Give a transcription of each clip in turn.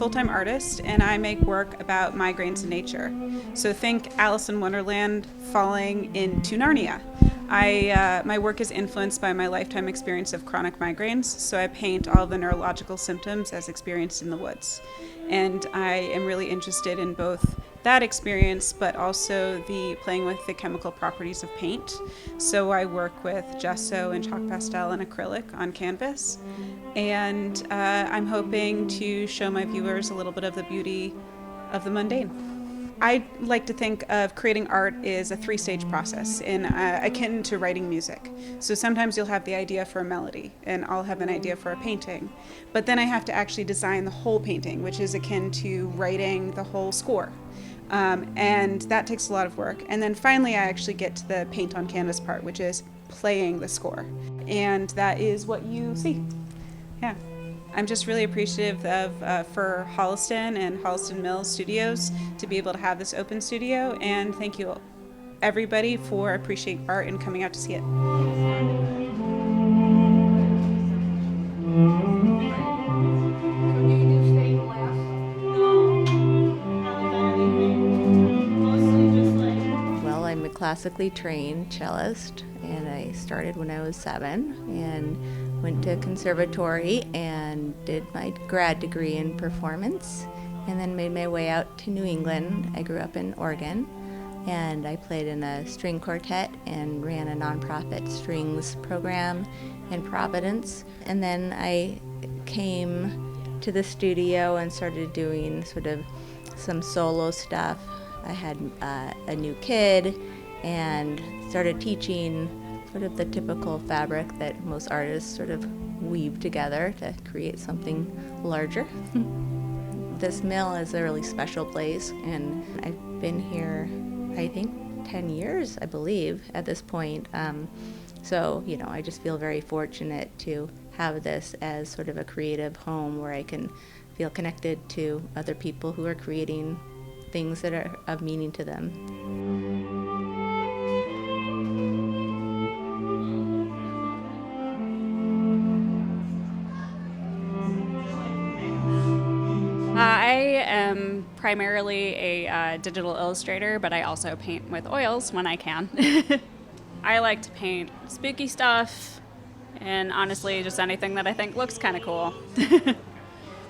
full-time artist, and I make work about migraines in nature. So think Alice in Wonderland falling into Narnia. My work is influenced by my lifetime experience of chronic migraines, so I paint all the neurological symptoms as experienced in the woods. And I am really interested in both that experience, but also the playing with the chemical properties of paint. So I work with gesso and chalk pastel and acrylic on canvas. And I'm hoping to show my viewers a little bit of the beauty of the mundane. I like to think of creating art as a three-stage process, akin to writing music. So sometimes you'll have the idea for a melody, and I'll have an idea for a painting. But then I have to actually design the whole painting, which is akin to writing the whole score. And that takes a lot of work. And then finally I actually get to the paint on canvas part, which is playing the score. And that is what you see. Yeah. I'm just really appreciative of for Holliston and Holliston Mills Studios to be able to have this open studio, and thank you everybody for appreciating art and coming out to see it. Well, I'm a classically trained cellist, and I started when I was 7 and went to conservatory and did my grad degree in performance, and then made my way out to New England. I grew up in Oregon, and I played in a string quartet and ran a nonprofit strings program in Providence. And then I came to the studio and started doing sort of some solo stuff. I had a new kid and started teaching sort of the typical fabric that most artists sort of weave together to create something larger. This mill is a really special place, and I've been here, I think, 10 years, I believe, at this point. So, I just feel very fortunate to have this as sort of a creative home where I can feel connected to other people who are creating things that are of meaning to them. I am primarily a digital illustrator, but I also paint with oils when I can. I like to paint spooky stuff, and honestly, just anything that I think looks kind of cool.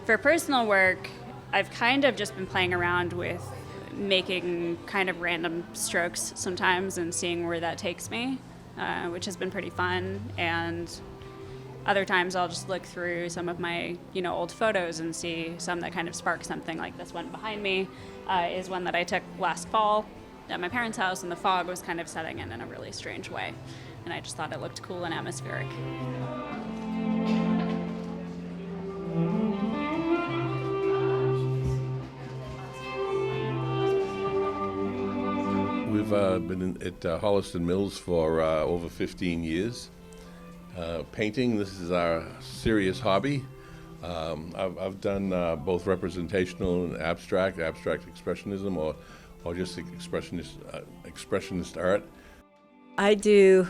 For personal work, I've kind of just been playing around with making kind of random strokes sometimes and seeing where that takes me, which has been pretty fun. And other times I'll just look through some of my, old photos and see some that kind of spark something. Like this one behind me is one that I took last fall at my parents' house, and the fog was kind of setting in a really strange way. And I just thought it looked cool and atmospheric. We've been at Holliston Mills for over 15 years. Painting, this is our serious hobby. I've done both representational and abstract expressionism, or just expressionist art. I do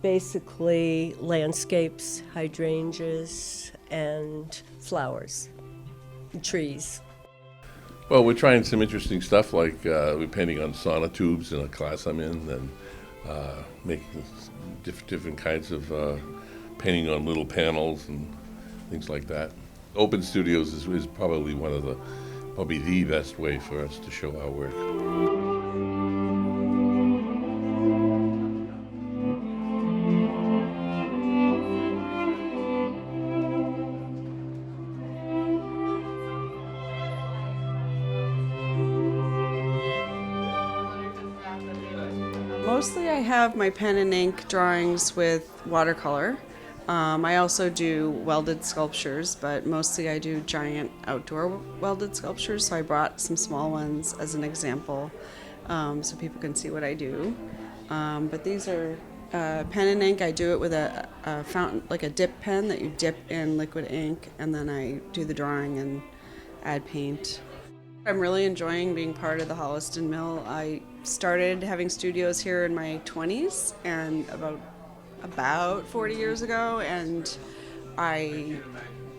basically landscapes, hydrangeas, and flowers, and trees. Well, we're trying some interesting stuff, like we're painting on sonotubes in a class I'm in, and making different kinds of painting on little panels and things like that. Open studios is probably probably the best way for us to show our work. Mostly I have my pen and ink drawings with watercolor. I also do welded sculptures, but mostly I do giant outdoor welded sculptures, so I brought some small ones as an example so people can see what I do. But these are pen and ink. I do it with a fountain, like a dip pen that you dip in liquid ink, and then I do the drawing and add paint. I'm really enjoying being part of the Holliston Mill. I started having studios here in my 20s and about 40 years ago, and I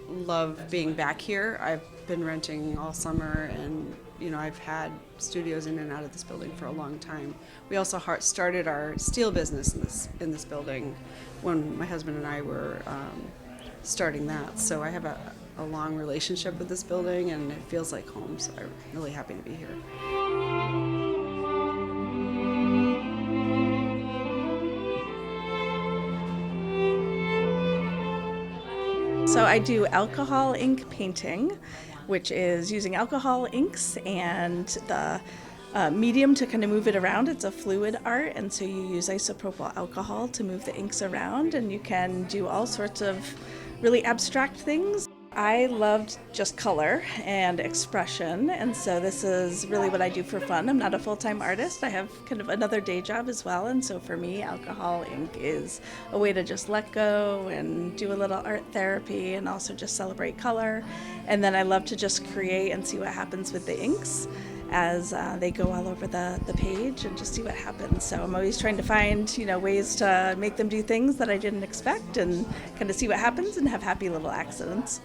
love being back here. I've been renting all summer, and I've had studios in and out of this building for a long time. We also started our steel business in this building when my husband and I were starting that. So I have a long relationship with this building, and it feels like home. So I'm really happy to be here. So I do alcohol ink painting, which is using alcohol inks and the medium to kind of move it around. It's a fluid art, and so you use isopropyl alcohol to move the inks around, and you can do all sorts of really abstract things. I loved just color and expression, and so this is really what I do for fun. I'm not a full-time artist. I have kind of another day job as well, and so for me, alcohol ink is a way to just let go and do a little art therapy and also just celebrate color. And then I love to just create and see what happens with the inks as they go all over the page and just see what happens. So I'm always trying to find, ways to make them do things that I didn't expect and kind of see what happens and have happy little accidents.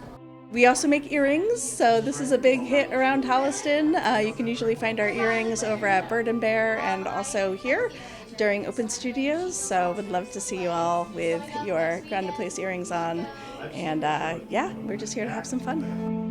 We also make earrings, so this is a big hit around Holliston. You can usually find our earrings over at Bird and Bear and also here during open studios, so would love to see you all with your Ground to Place earrings on. And we're just here to have some fun.